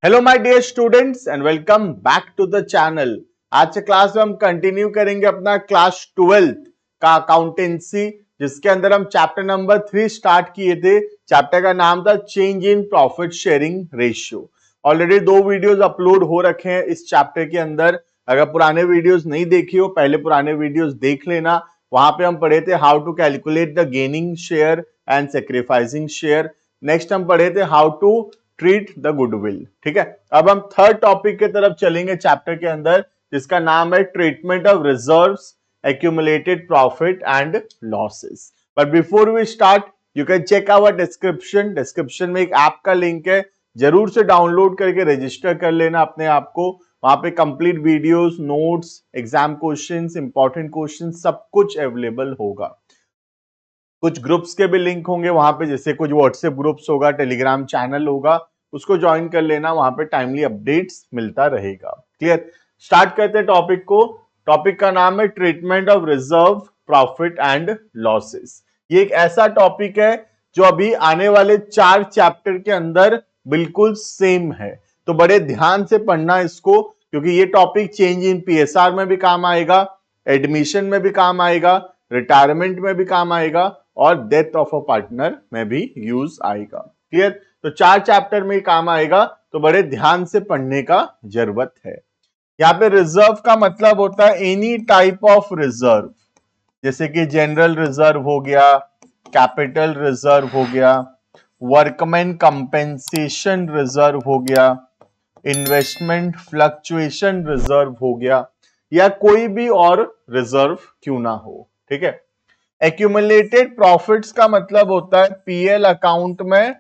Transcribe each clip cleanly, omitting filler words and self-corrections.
Hello my dear students and welcome back to the channel. आज के class में हम कंटिन्यू करेंगे अपना क्लास 12th का अकाउंटेंसी, जिसके अंदर हम चैप्टर नंबर 3 स्टार्ट किए थे। चैप्टर का नाम था change in profit sharing ratio. Already 2 videos upload हो रखे हैं इस चैप्टर के अंदर। अगर पुराने वीडियोस नहीं देखी हो, पहले पुराने वीडियोस देख लेना। वहां पे हम पढ़े थे how to calculate the gaining share and sacrificing share. Next हम पढ़े थे how to treat the goodwill. ठीक है, अब हम थर्ड टॉपिक की तरफ चलेंगे चैप्टर के अंदर, जिसका नाम है treatment of reserves, accumulated profit and losses. But before we start, you can check our description. Description में एक ऐप का लिंक है, जरूर से डाउनलोड करके रजिस्टर कर लेना अपने आप को। वहां पे complete videos, notes, exam questions, important questions सब कुछ अवेलेबल होगा। कुछ ग्रुप्स के भी लिंक होंगे वहां पे, जैसे कुछ व्हाट्सएप ग्रुप्स होगा, टेलीग्राम चैनल होगा, उसको ज्वाइन कर लेना। वहां पे टाइमली अपडेट्स मिलता रहेगा। क्लियर? स्टार्ट करते हैं टॉपिक को। टॉपिक का नाम है treatment of reserve, profit and losses. ये एक ऐसा टॉपिक है जो अभी आने वाले 4 चैप्टर के अंदर बिल्कुल सेम है, तो बड़े ध्यान से पढ़ना इसको, क्योंकि ये टॉपिक चेंज इन पीएसआर में भी काम आएगा, एडमिशन में भी काम आएगा, रिटायरमेंट में भी काम आएगा और डेथ ऑफ अ पार्टनर में भी यूज आएगा। क्लियर? तो 4 चैप्टर में काम आएगा, तो बड़े ध्यान से पढ़ने का जरूरत है। यहाँ पे रिजर्व का मतलब होता है एनी टाइप ऑफ रिजर्व, जैसे कि जनरल रिजर्व हो गया, कैपिटल रिजर्व हो गया, वर्कमैन कंपेंसेशन रिजर्व हो गया, इन्वेस्टमेंट फ्लक्चुएशन रिजर्व हो गया, या कोई भी और रिजर्व क्यों ना हो। ठीक है। एक्यूमुलेटेड प्रॉफिट्स का मतलब होता है पीएल अकाउंट में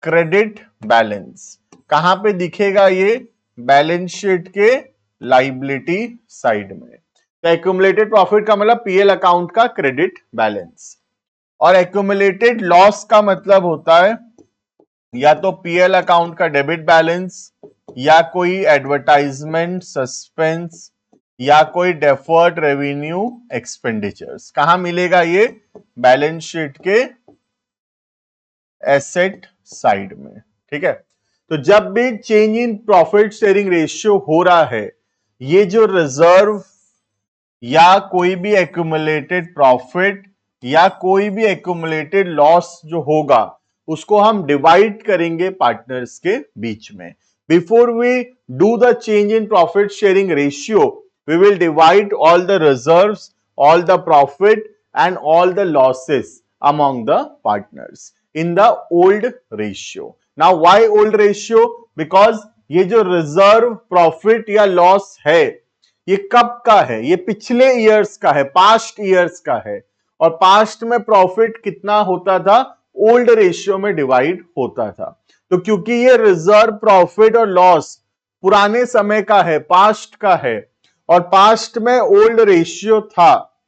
क्रेडिट बैलेंस। कहां पे दिखेगा ये? बैलेंस शीट के लाइबिलिटी साइड में। तो एक्यूमुलेटेड प्रॉफिट का मतलब पीएल अकाउंट का क्रेडिट बैलेंस। और एक्यूमुलेटेड लॉस का मतलब होता है या तो पीएल अकाउंट का डेबिट बैलेंस, या कोई एडवर्टाइजमेंट सस्पेंस, या कोई डेफर्ड रेवेन्यू एक्सपेंडिचर्स। कहां मिलेगा ये? बैलेंस शीट के एसेट साइड में। ठीक है। तो जब भी change in profit sharing ratio हो रहा है, ये जो रिजर्व या कोई भी एक्यूमुलेटेड प्रॉफिट या कोई भी एक्यूमुलेटेड लॉस जो होगा, उसको हम डिवाइड करेंगे पार्टनर्स के बीच में। Before we do the change in profit sharing ratio, we will divide all the reserves, all the profit and all the losses among the partners in the old ratio. Now why old ratio? Because ये जो reserve, profit या loss है, ये कब का है? ये पिछले ईयर्स का है, पास्ट ईयर्स का है। और पास्ट में प्रॉफिट कितना होता था? ओल्ड रेशियो में डिवाइड होता था। तो क्योंकि ये रिजर्व, प्रॉफिट और लॉस पुराने समय का है, पास्ट का है, और पास्ट में ओल्ड रेशियो था,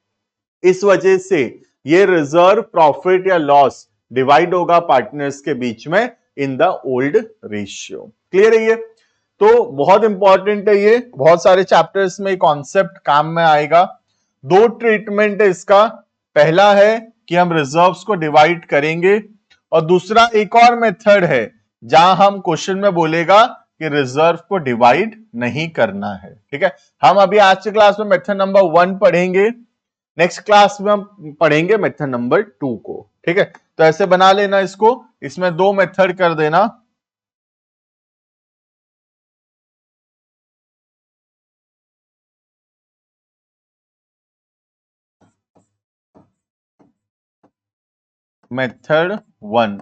इस वजह से ये रिजर्व, प्रॉफिट या लॉस डिवाइड होगा पार्टनर्स के बीच में in the old ratio. Clear है ये? तो बहुत इंपॉर्टेंट है ये, बहुत सारे चैप्टर्स में कॉन्सेप्ट काम में आएगा। 2 ट्रीटमेंट है इसका। पहला है कि हम रिजर्व्स को डिवाइड करेंगे, और दूसरा एक और मेथड है जहां हम क्वेश्चन में बोलेगा कि रिजर्व को डिवाइड नहीं करना है। ठीक है। हम अभी आज के क्लास में मेथड नंबर 1 पढ़ेंगे, नेक्स्ट क्लास में हम पढ़ेंगे मेथड नंबर 2 को। ठीक है। तो ऐसे बना लेना इसको, इसमें 2 मेथड कर देना। Method 1,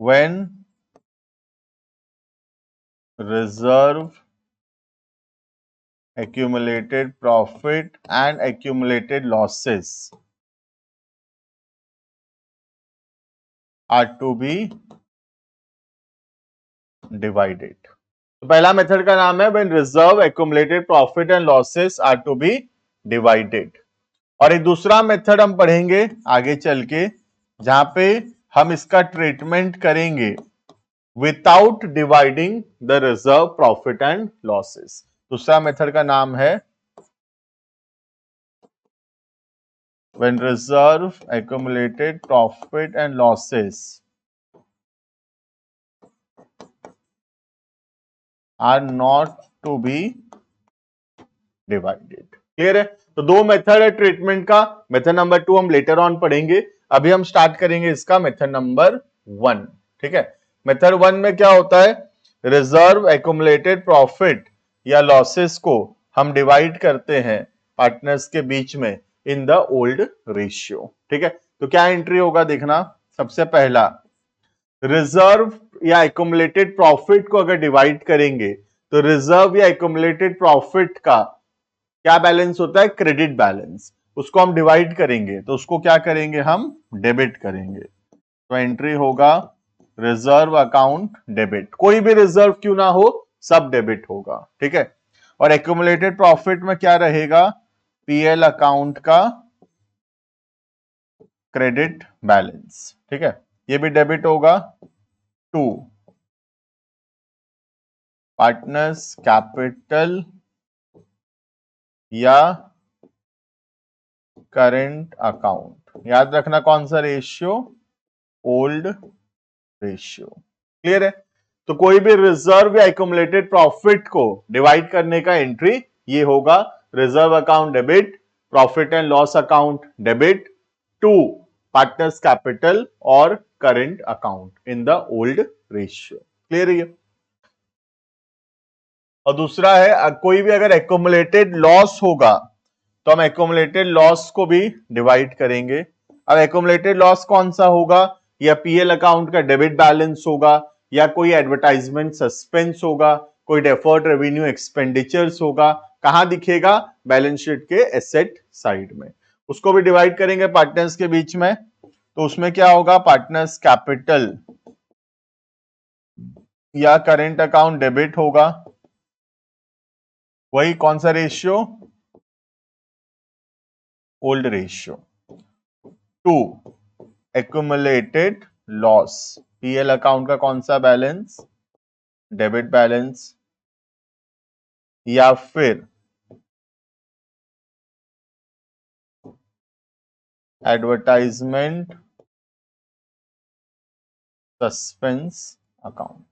when reserve, accumulated profit and accumulated losses are to be divided. तो पहला मेथड का नाम है when reserve, accumulated profit and losses are to be divided। और एक दूसरा मेथड हम पढ़ेंगे आगे चल के, जहां पे हम इसका ट्रीटमेंट करेंगे without dividing the reserve, profit and losses. दूसरा मेथड का नाम है when reserve, accumulated profit and losses are not to be divided. Clear है? तो दो मेथड है ट्रीटमेंट का। मेथड नंबर 2 हम लेटर ऑन पढ़ेंगे, अभी हम स्टार्ट करेंगे इसका मेथड नंबर 1। ठीक है, मेथड 1 में क्या होता है, रिजर्व एक्युमुलेटेड प्रॉफिट या लॉसेस को हम डिवाइड करते हैं पार्टनर्स के बीच में इन द ओल्ड रेशियो। ठीक है, तो क्या एंट्री होगा देखना, सबसे पहला रिजर्व या एक्युमुलेटेड प्रॉफिट को अगर डिवाइड करेंगे तो रिजर्व या एक्युमुलेटेड प्रॉफिट का क्या बैलेंस होता है, क्रेडिट बैलेंस, उसको हम डिवाइड करेंगे तो उसको क्या करेंगे, हम डेबिट करेंगे। तो एंट्री होगा रिजर्व अकाउंट डेबिट, कोई भी रिजर्व क्यों ना हो सब डेबिट होगा। ठीक है, और एक्युमुलेटेड प्रॉफिट में क्या रहेगा, पीएल अकाउंट का क्रेडिट बैलेंस। ठीक है, ये भी डेबिट होगा टू पार्टनर्स कैपिटल या करंट अकाउंट। याद रखना कौन सा रेशियो, ओल्ड रेशियो। क्लियर है? तो कोई भी रिजर्व या एक्युमुलेटेड प्रॉफिट को डिवाइड करने का एंट्री ये होगा, reserve account debit, profit and loss account debit to partners capital और current account in the old ratio. Clear है? और दूसरा है, कोई भी अगर एक्युमुलेटेड लॉस होगा तो हम एक्युमुलेटेड लॉस को भी डिवाइड करेंगे। अब एक्युमुलेटेड लॉस कौन सा होगा, या पीएल अकाउंट का डेबिट बैलेंस होगा, या कोई एडवर्टाइजमेंट सस्पेंस होगा, कोई डेफर्ड रेवेन्यू एक्सपेंडिचर्स होगा, कहां दिखेगा, बैलेंस शीट के एसेट साइड में। उसको भी डिवाइड करेंगे पार्टनर्स के बीच में, तो उसमें क्या होगा, पार्टनर्स कैपिटल या करेंट अकाउंट डेबिट होगा, वही कौन सा ratio, old ratio two accumulated loss, PL account का कौन सा बैलेंस, डेबिट बैलेंस, या फिर एडवर्टाइजमेंट सस्पेंस अकाउंट।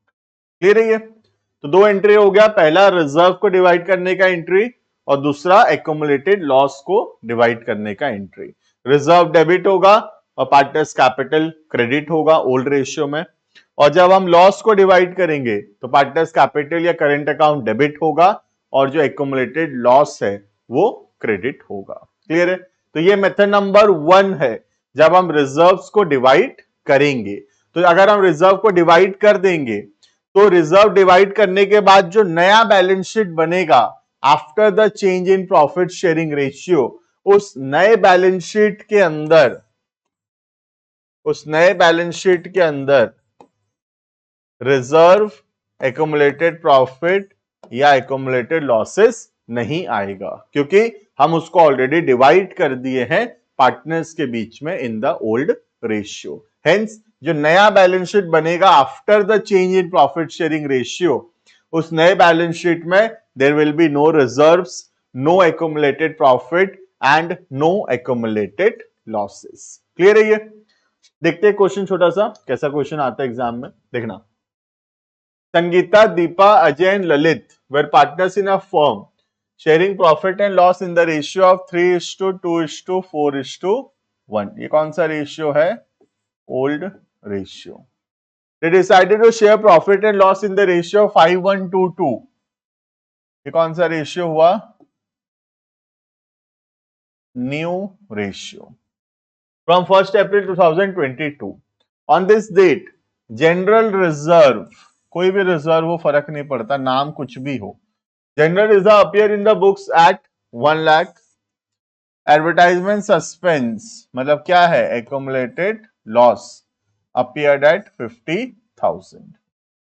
क्लियर है ये? तो दो एंट्री हो गया, पहला रिजर्व को डिवाइड करने का एंट्री और दूसरा एक्युमुलेटेड लॉस को डिवाइड करने का एंट्री। रिजर्व डेबिट होगा और पार्टनर्स कैपिटल क्रेडिट होगा ओल्ड रेशियो में, और जब हम लॉस को डिवाइड करेंगे तो पार्टनर्स कैपिटल या करेंट अकाउंट डेबिट होगा और जो एक्युमुलेटेड लॉस है वो क्रेडिट होगा। क्लियर है? तो ये मेथड नंबर 1 है, जब हम रिजर्व्स को डिवाइड करेंगे। तो अगर हम रिजर्व को डिवाइड कर देंगे तो रिजर्व डिवाइड करने के बाद जो नया बैलेंस शीट बनेगा after the change in profit sharing ratio, उस नए बैलेंस शीट के अंदर रिजर्व, एक्युमुलेटेड प्रॉफिट या एक्युमुलेटेड लॉसेस नहीं आएगा, क्योंकि हम उसको ऑलरेडी डिवाइड कर दिए हैं पार्टनर्स के बीच में in the old ratio. Hence जो नया बैलेंस शीट बनेगा after the change in profit sharing ratio, उस नए बैलेंस शीट में there will be no reserves, no accumulated profit and no accumulated losses. Clear है ये? देखते हैं क्वेश्चन छोटा सा, कैसा क्वेश्चन आता है एग्जाम में, देखना। Sangeeta, Deepa, Ajay and Lalit were partners in a firm sharing profit and loss in the ratio of 3:2:4:1। ये कौन सा रेशियो है, old ratio. They decided to share profit and loss in the ratio of 5:1:2:2। ये कौन सा रेशियो हुआ, new ratio. From 1st April 2022 on this date general reserve, कोई भी रिजर्व हो फर्क नहीं पड़ता, नाम कुछ भी हो, general reserve appear in the books at 1 lakh. Advertisement suspense मतलब क्या है, accumulated loss appeared at 50,000।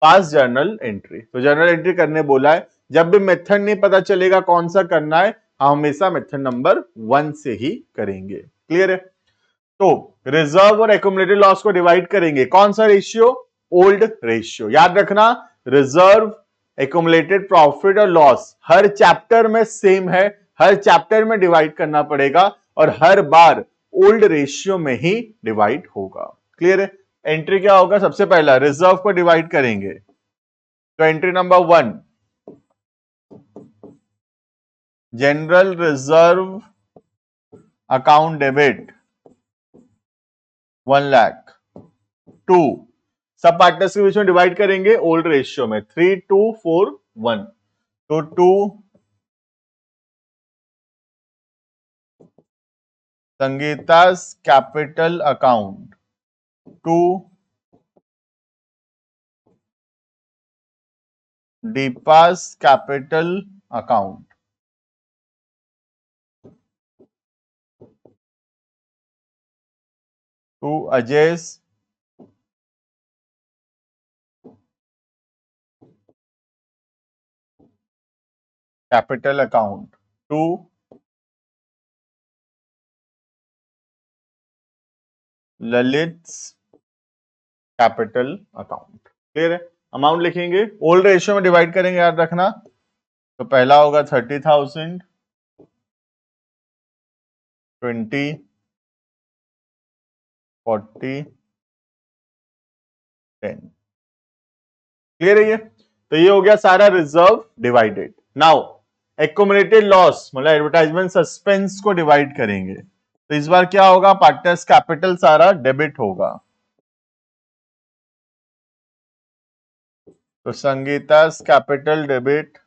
Pass journal entry, तो जर्नल एंट्री करने बोला है। जब भी मेथड नहीं पता चलेगा कौन सा करना है, हम हमेशा मेथड नंबर 1 से ही करेंगे। क्लियर है? तो रिजर्व और एक्युमुलेटेड लॉस को डिवाइड करेंगे, कौन सा रेशियो, ओल्ड रेशियो। याद रखना रिजर्व, एक्युमुलेटेड प्रॉफिट और लॉस हर चैप्टर में सेम है, हर चैप्टर में डिवाइड करना पड़ेगा और हर बार ओल्ड रेशियो में ही डिवाइड होगा। क्लियर है? एंट्री क्या होगा, सबसे पहला रिजर्व को डिवाइड करेंगे तो entry number 1 general reserve account debit 1 lakh to, सब पार्टनर्स के बीच में डिवाइड करेंगे ओल्ड रेशियो में 3:2:4:1, तो 2 Sangeeta's capital account, 2 Deepa's capital account, 2 Ajay's capital account, 2 Lalit's capital account. Clear है? अमाउंट लिखेंगे, ओल्ड रेशियो में डिवाइड करेंगे, याद रखना। तो पहला होगा 30,000, 20, 40, 10। क्लियर है ये? तो ये हो गया सारा reserve divided. Now accumulated loss मतलब एडवर्टाइजमेंट सस्पेंस को डिवाइड करेंगे, तो इस बार क्या होगा, पार्टनर्स कैपिटल सारा डेबिट होगा। तो Sangeeta's capital debit,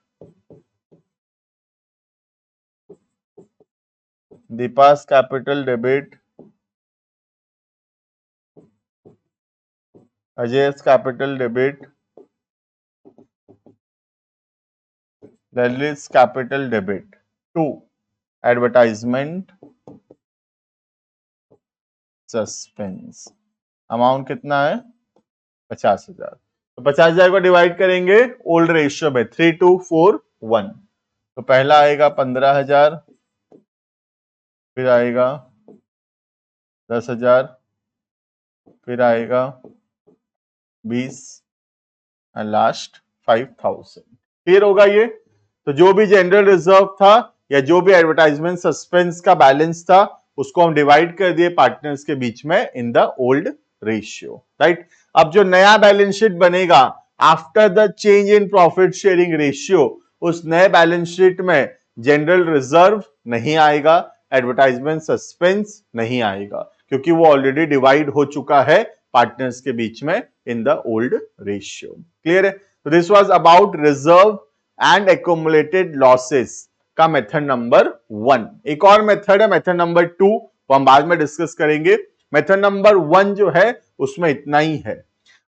Deepa's capital debit, Ajay's capital debit, Lalit's capital debit to advertisement suspense. Amount कितना है, 50,000। तो 50,000 को डिवाइड करेंगे ओल्ड रेशियो में 3:2:4:1। तो पहला आएगा 15,000, फिर आएगा 10,000, फिर आएगा 20 एंड लास्ट 5,000। क्लियर होगा ये? तो जो भी जनरल रिजर्व था या जो भी एडवर्टाइजमेंट सस्पेंस का बैलेंस था उसको हम डिवाइड कर दिए पार्टनर्स के बीच में in the old ratio, right. अब जो नया बैलेंस शीट बनेगा after the change in profit sharing ratio, उस नए बैलेंस शीट में जनरल रिजर्व नहीं आएगा, एडवर्टाइजमेंट सस्पेंस नहीं आएगा, क्योंकि वो ऑलरेडी डिवाइड हो चुका है पार्टनर्स के बीच में in the old ratio. Clear है? तो this was about reserve and accumulated losses का मेथड नंबर 1। एक और मेथड है मेथड नंबर 2, वो हम बाद में डिस्कस करेंगे। मेथड नंबर 1 जो है उसमें इतना ही है।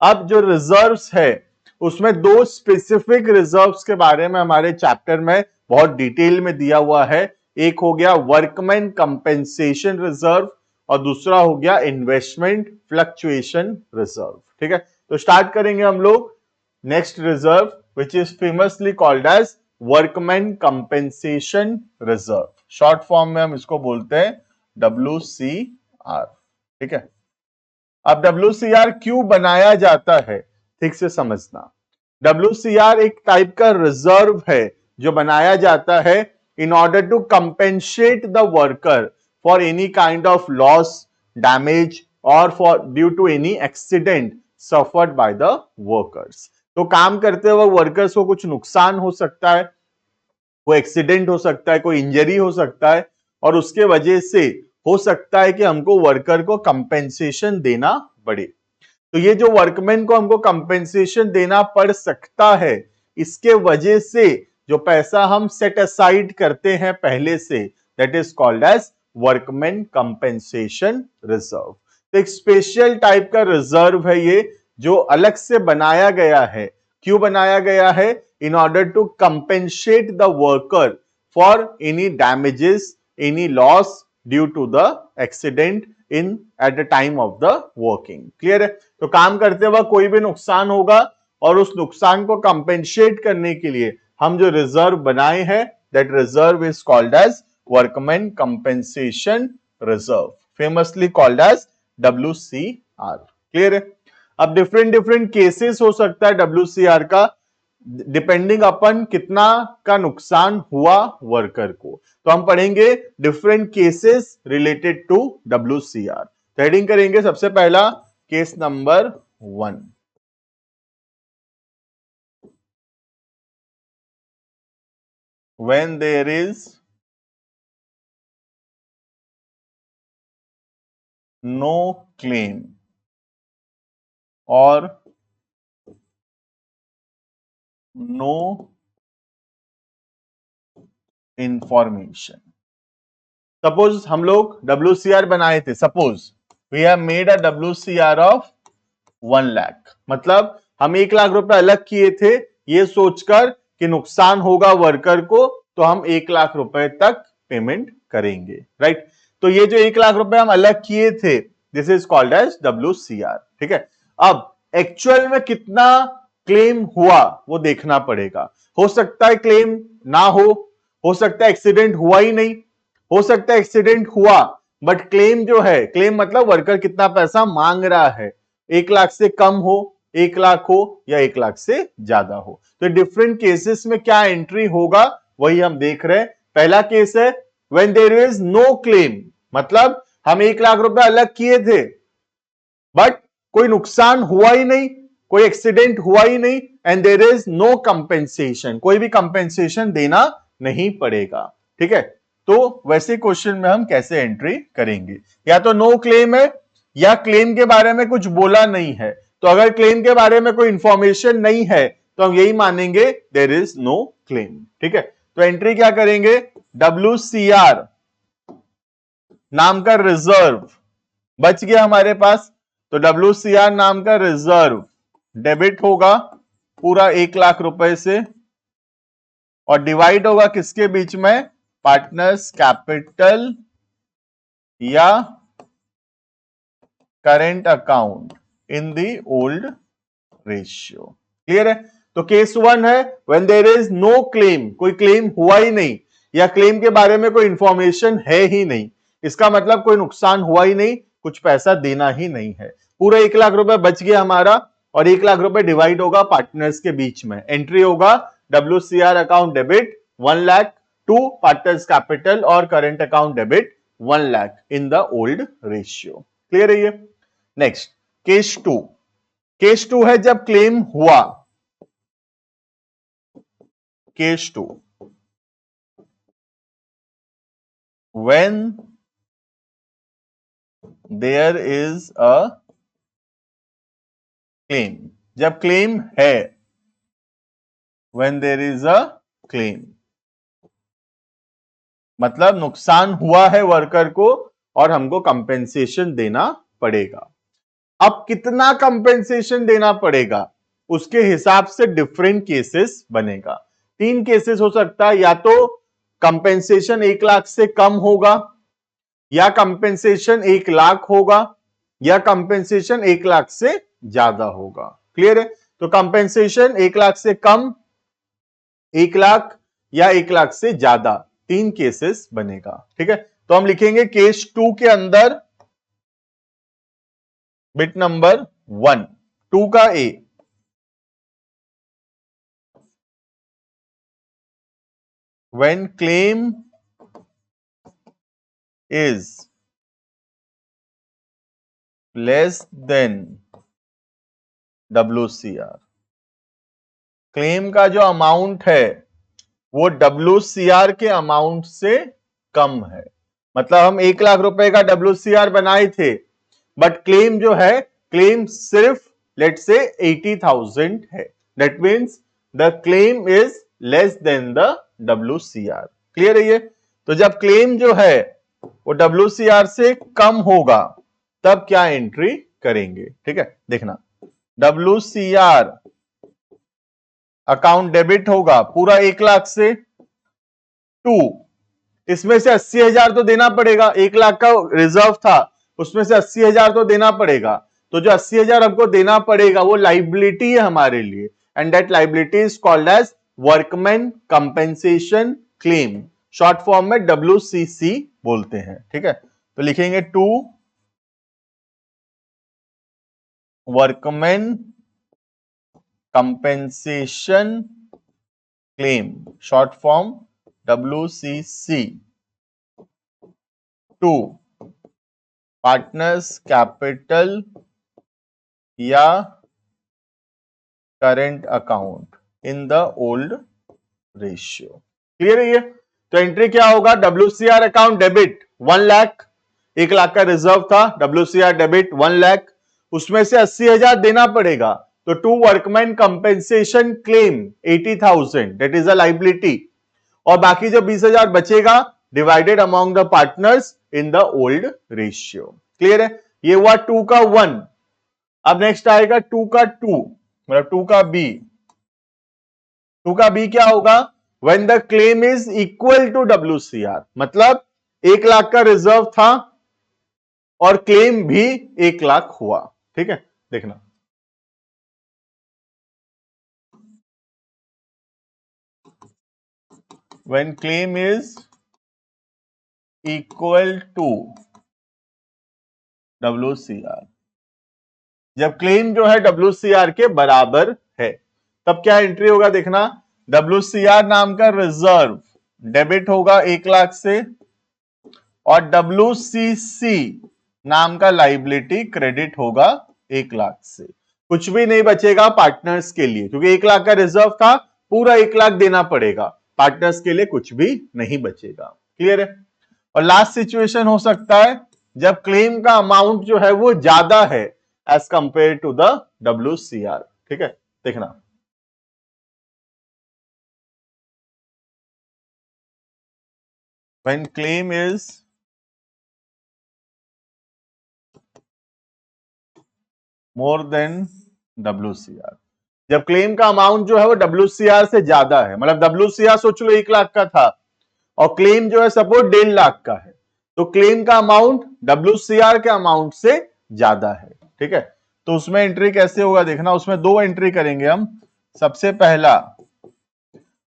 अब जो रिजर्व्स है उसमें दो स्पेसिफिक रिजर्व्स के बारे में हमारे चैप्टर में बहुत डिटेल में दिया हुआ है। एक हो गया वर्कमैन कंपेंसेशन रिजर्व और दूसरा हो गया इन्वेस्टमेंट फ्लक्चुएशन रिजर्व। ठीक है, तो स्टार्ट करेंगे हम लोग next reserve which is famously called as workman compensation reserve। Short form में हम इसको बोलते हैं WCR। ठीक है, अब WCR क्यों बनाया जाता है ठीक से समझना। WCR एक टाइप का रिजर्व है जो बनाया जाता है in order to compensate the worker for any kind of loss, damage or for due to any accident suffered by the workers। तो काम करते हुए वर्कर्स को कुछ नुकसान हो सकता है, कोई एक्सीडेंट हो सकता है, कोई इंजरी हो सकता है और उसके वजह से हो सकता है कि हमको वर्कर को कंपेंसेशन देना पड़े। तो ये जो वर्कमैन को हमको कंपेंसेशन देना पड़ सकता है, इसके वजह से जो पैसा हम सेट असाइड करते हैं पहले से, that is called as workman compensation reserve. तो एक स्पेशल टाइप का रिजर्व है ये जो अलग से बनाया गया है। क्यों बनाया गया है? In order to compensate the worker for any damages, any loss due to the accident in at the time of the working. Clear है? तो काम करते वक्त कोई भी नुकसान होगा और उस नुकसान को कंपेंसेट करने के लिए हम जो रिजर्व बनाए हैं, that reserve is called as workman compensation reserve, famously called as WCR। Clear है? अब डिफरेंट डिफरेंट केसेस हो सकता है WCR का, डिपेंडिंग अपन कितना का नुकसान हुआ वर्कर को। तो हम पढ़ेंगे different cases related to WCR। Heading करेंगे सबसे पहला case number 1। When there is no claim और नो इंफॉर्मेशन। सपोज हम लोग WCR बनाए थे, suppose we have made a WCR of 1 lakh, मतलब हम 1 लाख रुपए अलग किए थे ये सोचकर कि नुकसान होगा वर्कर को, तो हम 1 लाख रुपए तक पेमेंट करेंगे, राइट। तो ये जो 1 लाख रुपए हम अलग किए थे, this is called as WCR, ठीक है। अब एक्चुअल में कितना क्लेम हुआ वो देखना पड़ेगा। हो सकता है क्लेम ना हो सकता है एक्सीडेंट हुआ ही नहीं, हो सकता है एक्सीडेंट हुआ बट क्लेम जो है, क्लेम मतलब वर्कर कितना पैसा मांग रहा है, 1 लाख से कम हो, 1 लाख हो या 1 लाख से ज्यादा हो। तो डिफरेंट केसेस में क्या एंट्री होगा वही हम देख रहे हैं। पहला केस है when there is no claim, मतलब हम 1 लाख रुपए अलग किए थे बट कोई नुकसान हुआ ही नहीं, कोई एक्सीडेंट हुआ ही नहीं, and there is no compensation, कोई भी कंपेंसेशन देना नहीं पड़ेगा, ठीक है। तो वैसे क्वेश्चन में हम कैसे एंट्री करेंगे, या तो नो क्लेम है या क्लेम के बारे में कुछ बोला नहीं है। तो अगर क्लेम के बारे में कोई इंफॉर्मेशन नहीं है तो हम यही मानेंगे देयर इज नो क्लेम, ठीक है। तो एंट्री क्या करेंगे, WCR नाम का रिजर्व बच गया हमारे पास, तो WCR नाम का रिजर्व डेबिट होगा पूरा 1 लाख रुपए से और डिवाइड होगा किसके बीच में, पार्टनर्स कैपिटल या current account in the old ratio. Clear है। तो केस 1 है when there is no claim, कोई क्लेम हुआ ही नहीं या क्लेम के बारे में कोई इंफॉर्मेशन है ही नहीं, इसका मतलब कोई नुकसान हुआ ही नहीं, कुछ पैसा देना ही नहीं है। पूरा 1 लाख रुपए बच गया हमारा और 1 लाख रुपए डिवाइड होगा पार्टनर्स के बीच में। एंट्री होगा WCR account debit 1 lakh to partners capital और current account debit 1 lakh in the old ratio. Clear है ये। नेक्स्ट केस 2, केस 2 है जब क्लेम हुआ, case 2 when there is a claim, जब क्लेम है, when there is a claim मतलब नुकसान हुआ है वर्कर को और हमको कंपेंसेशन देना पड़ेगा। अब कितना कंपेंसेशन देना पड़ेगा उसके हिसाब से डिफरेंट केसेस बनेगा। 3 केसेस हो सकता है, या तो कंपेंसेशन 1 लाख से कम होगा, या कंपेंसेशन 1 लाख होगा, या कंपेंसेशन 1 लाख से ज्यादा होगा। क्लियर है। तो कंपेंसेशन 1 लाख से कम, 1 लाख या 1 लाख से ज्यादा, 3 केसेस बनेगा, ठीक है। तो हम लिखेंगे केस 2 के अंदर बिट नंबर 1, 2 का ए, when claim is less than WCR, claim का जो अमाउंट है वो WCR के अमाउंट से कम है। मतलब हम 1 लाख रुपए का WCR बनाए थे बट क्लेम जो है, क्लेम सिर्फ लेट से 80,000 है, that means the claim is less than the WCR। Clear है ये। तो जब क्लेम जो है वो WCR से कम होगा तब क्या एंट्री करेंगे, ठीक है। देखना, WCR अकाउंट डेबिट होगा पूरा 1 लाख से, 2 इसमें से 80,000 तो देना पड़ेगा, 1 लाख का रिजर्व था उसमें से 80,000 तो देना पड़ेगा। तो जो 80,000 हमको देना पड़ेगा वो लाइबिलिटी है हमारे लिए, and that liability is called as workman compensation claim, short form में WCC बोलते हैं, ठीक है। तो लिखेंगे 2 workman compensation claim, short form WCC, 2 partners capital या current account in the old ratio. Clear है ये। तो एंट्री क्या होगा, WCR account debit 1 lakh 1 lakh का रिजर्व था, WCR डेबिट 1 लाख, उसमें से 80,000 देना पड़ेगा, तो to workman compensation claim 80,000 that is a liability, और बाकी जो 20,000 बचेगा divided among the partners in the old ratio. Clear है? ये हुआ 2 का 1। अब नेक्स्ट आएगा 2 का 2, मतलब 2 का बी। 2 का बी क्या होगा? When the claim is equal to WCR, मतलब 1 लाख का रिजर्व था और क्लेम भी 1 लाख हुआ। ठीक है, देखना when claim is equal to WCR, जब क्लेम जो है WCR के बराबर है तब क्या एंट्री होगा? देखना, WCR नाम का रिजर्व डेबिट होगा 1 लाख से और WCC नाम का लाइबिलिटी क्रेडिट होगा 1 लाख से। कुछ भी नहीं बचेगा पार्टनर्स के लिए, क्योंकि 1 लाख का रिजर्व था, पूरा 1 लाख देना पड़ेगा, पार्टनर्स के लिए कुछ भी नहीं बचेगा। क्लियर है? और लास्ट सिचुएशन हो सकता है जब क्लेम का अमाउंट जो है वो ज्यादा है as compared to the WCR। ठीक है, देखना when claim is more than WCR, जब क्लेम का अमाउंट जो है वो WCR से ज्यादा है, मतलब WCR सोच लो 1 लाख का था और क्लेम जो है सपोज 1.5 लाख का है, तो क्लेम का अमाउंट WCR के अमाउंट से ज्यादा है। ठीक है, तो उसमें एंट्री कैसे होगा? देखना, उसमें 2 एंट्री करेंगे हम। सबसे पहला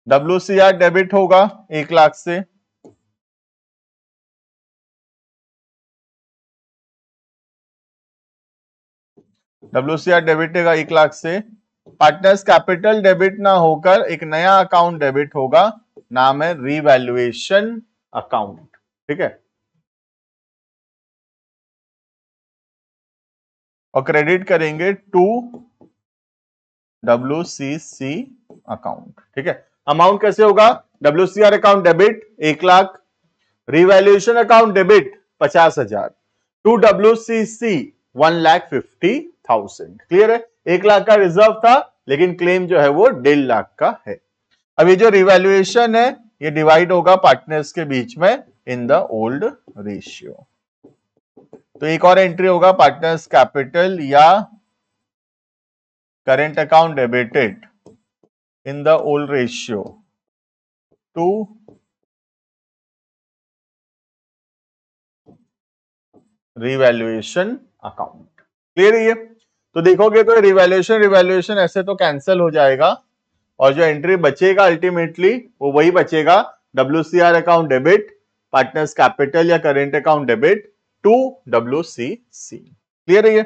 WCR डेबिट होगा 1 लाख से, WCR डेबिट होगा 1 लाख से, पार्टनर्स कैपिटल डेबिट ना होकर एक नया अकाउंट डेबिट होगा, नाम है रीवैल्यूएशन अकाउंट। ठीक है, और क्रेडिट करेंगे टू WCC अकाउंट। ठीक है, अमाउंट कैसे होगा? WCR account debit 1 lakh, revaluation account debit 50,000, to WCC 1,50,000। Clear है? 1 लाख का रिजर्व था लेकिन क्लेम जो है वो 1.5 लाख का है। अब ये जो रिवैल्यूएशन है ये डिवाइड होगा पार्टनर्स के बीच में इन द ओल्ड रेशियो। तो एक और एंट्री होगा, पार्टनर्स कैपिटल या current account debited in the old ratio two revaluation account. Clear है ये? तो देखोगे तो रिवैल्यूएशन ऐसे तो कैंसिल हो जाएगा और जो एंट्री बचेगा अल्टीमेटली वो वही बचेगा, WCR account debit, partners capital या current account debit to WCC। Clear है ये?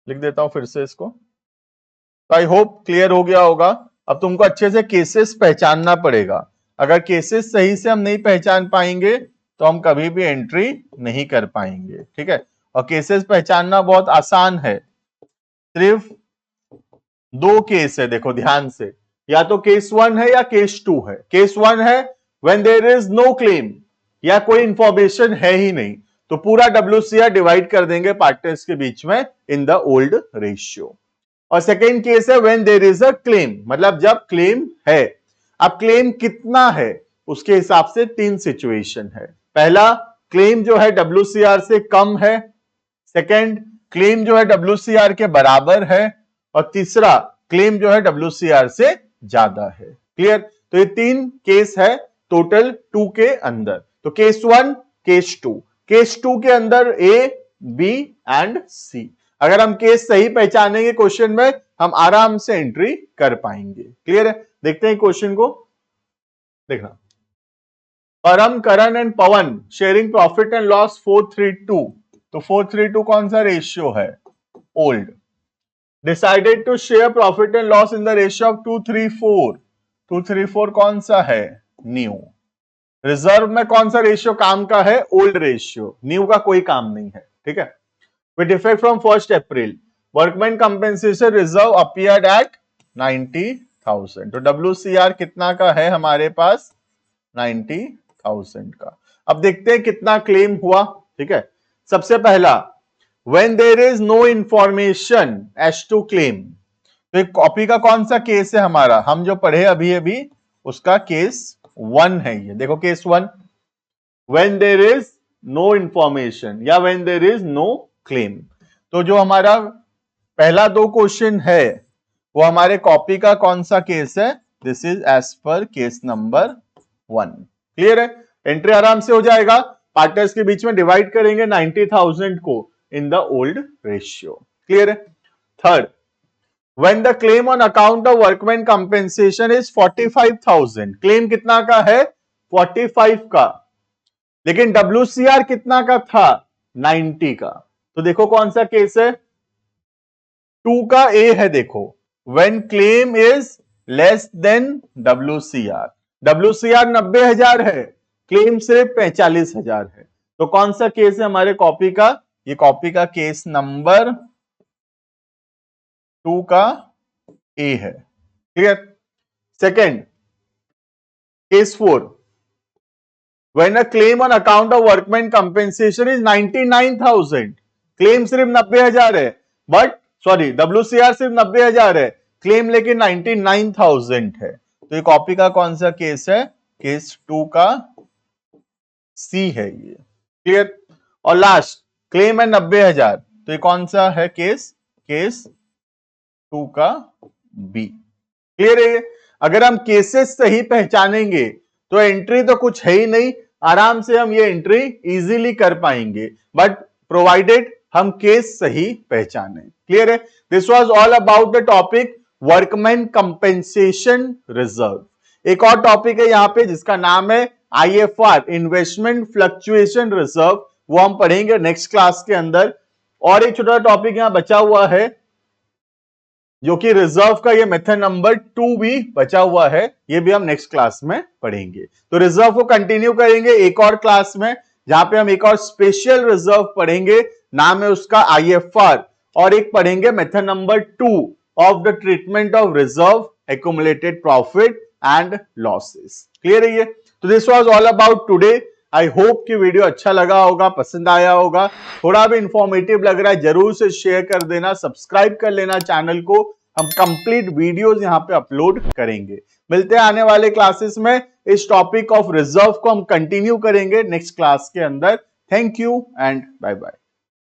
लिख देता हूं फिर से इसको। तो आई होप क्लियर हो गया होगा। अब तुमको अच्छे से केसेस पहचानना पड़ेगा, अगर केसेस सही से हम नहीं पहचान पाएंगे तो हम कभी भी एंट्री नहीं कर पाएंगे। ठीक है, और केसेस पहचानना बहुत आसान है, सिर्फ 2 केस है, देखो ध्यान से, या तो केस 1 है या केस 2 है। केस 1 है when there is no claim, या कोई इंफॉर्मेशन है ही नहीं, तो पूरा WCR डिवाइड कर देंगे पार्टनर्स के बीच में इन द ओल्ड रेशियो। और सेकेंड केस है when there is a claim, मतलब जब क्लेम है। अब क्लेम कितना है उसके हिसाब से 3 सिचुएशन है। पहला, क्लेम जो है WCR से कम है, सेकेंड, क्लेम जो है WCR के बराबर है, और तीसरा, क्लेम जो है WCR से ज्यादा है। क्लियर? तो ये 3 केस है टोटल 2 के अंदर। तो केस 1, केस 2, केस 2 के अंदर A, B एंड C। अगर हम केस सही पहचानेंगे क्वेश्चन में, हम आराम से एंट्री कर पाएंगे। क्लियर है? देखते हैं क्वेश्चन को। देखना, Param, Karan and Pawan sharing profit and loss 432। तो 432 कौन सा रेशियो है? Old. Decided to share profit and loss in the ratio of 234। 234 कौन सा है? न्यू। रिजर्व में कौन सा रेशियो काम का है? Old ratio. न्यू का कोई काम नहीं है। ठीक है, with effect from 1st April, workman compensation reserve appeared at 90,000। तो WCR कितना का है हमारे पास? 90,000। 26,000 का। अब देखते हैं कितना क्लेम हुआ। ठीक है, सबसे पहला when there is no information as to claim, तो एक कॉपी का कौन सा केस है हमारा, हम जो पढ़े अभी अभी उसका केस 1 है ये। देखो case 1, when there is no information या when there is no claim। तो जो हमारा पहला 2 क्वेश्चन है वो हमारे कॉपी का कौन सा केस है, this is as per case number 1। Clear है, एंट्री आराम से हो जाएगा। पार्टनर्स के बीच में डिवाइड करेंगे 90,000 को in the old ratio. Clear है। Third, when the claim on account of workman compensation is 45,000, claim कितना का है 45 का, लेकिन WCR कितना का था 90 का। तो देखो कौन सा केस है, 2 का ए है। देखो when claim is less than WCR, WCR 90,000 है, क्लेम सिर्फ 45,000 है। तो कौन सा केस है हमारे कॉपी का, ये कॉपी का केस नंबर 2 का ए है। Clear. Second, case 4, when a claim on account of workman compensation is 99,000, claim सिर्फ 90,000 है, बट सॉरी WCR सिर्फ 90,000 है, क्लेम लेकिन 99,000 है। तो ये कॉपी का कौन सा केस है, केस 2 का सी है ये। क्लियर। और लास्ट क्लेम है 90,000, तो ये कौन सा है केस, केस 2 का बी। क्लियर है। अगर हम केसेस सही पहचानेंगे तो एंट्री तो कुछ है ही नहीं, आराम से हम ये एंट्री इजीली कर पाएंगे, बट प्रोवाइडेड हम केस सही पहचाने। क्लियर है। This was all about the topic workman compensation reserve. एक और टॉपिक है यहाँ पे जिसका नाम है IFR, इन्वेस्टमेंट फ्लक्चुएशन रिजर्व, वो हम पढ़ेंगे नेक्स्ट क्लास के अंदर। और एक छोटा टॉपिक यहाँ बचा हुआ है जो कि रिजर्व का, ये मेथड नंबर 2 भी बचा हुआ है, ये भी हम नेक्स्ट क्लास में पढ़ेंगे। तो रिजर्व को कंटिन्यू करेंगे एक और क्लास में, जहां पे हम एक और स्पेशल रिजर्व पढ़ेंगे, नाम है उसका IFR, और एक पढ़ेंगे method number 2 of the treatment of reserve, accumulated profit and losses. Clear है ये। तो this was all about today. I hope कि वीडियो अच्छा लगा होगा, पसंद आया होगा, थोड़ा भी इंफॉर्मेटिव लग रहा है, जरूर से शेयर कर देना, सब्सक्राइब कर लेना चैनल को। हम कंप्लीट वीडियोस यहां पे अपलोड करेंगे। मिलते हैं आने वाले क्लासेस में, इस टॉपिक ऑफ रिजर्व को हम कंटिन्यू करेंगे नेक्स्ट क्लास के अंदर। Thank you and bye bye.